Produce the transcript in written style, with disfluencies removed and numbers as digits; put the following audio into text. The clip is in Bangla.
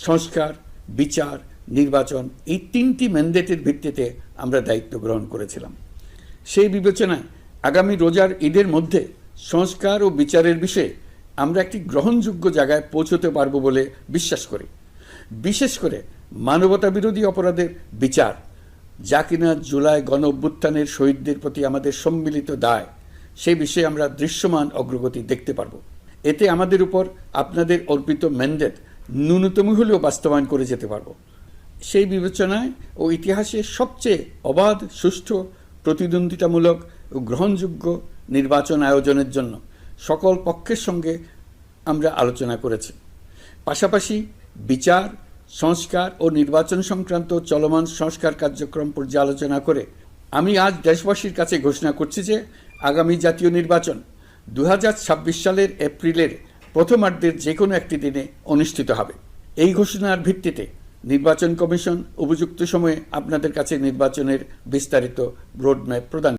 সংস্কার, বিচার, নির্বাচন এই তিনটি ম্যান্ডেটের ভিত্তিতে আমরা দায়িত্ব গ্রহণ করেছিলাম। সেই বিবেচনায় আগামী রোজার ঈদের মধ্যে সংস্কার ও বিচারের বিষয়ে আমরা একটি গ্রহণযোগ্য জায়গায় পৌঁছতে পারব বলে বিশ্বাস করি। বিশেষ করে মানবতাবিরোধী অপরাধের বিচার, যা কিনা জুলাই গণ অভ্যুত্থানের শহীদদের প্রতি আমাদের সম্মিলিত দায়, সেই বিষয়ে আমরা দৃশ্যমান অগ্রগতি দেখতে পারব। এতে আমাদের উপর আপনাদের অর্পিত ম্যান্ডেট ন্যূনতম হলেও বাস্তবায়ন করে যেতে পারব। সেই বিবেচনায় ও ইতিহাসের সবচেয়ে অবাধ, সুষ্ঠু, প্রতিদ্বন্দ্বিতামূলক ও গ্রহণযোগ্য নির্বাচন আয়োজনের জন্য সকল পক্ষের সঙ্গে আমরা আলোচনা করেছি। পাশাপাশি বিচার, সংস্কার ও নির্বাচন সংক্রান্ত চলমান সংস্কার কার্যক্রম পর্যালোচনা করে আমি আজ দেশবাসীর কাছে ঘোষণা করছি যে আগামী জাতীয় নির্বাচন 2026 সালের এপ্রিলের প্রথমার্ধের যে কোনো একটি দিনে অনুষ্ঠিত হবে। এই ঘোষণার ভিত্তিতে নির্বাচন কমিশন উপযুক্ত সময়ে আপনাদের কাছে নির্বাচনের বিস্তারিত রোডম্যাপ প্রদান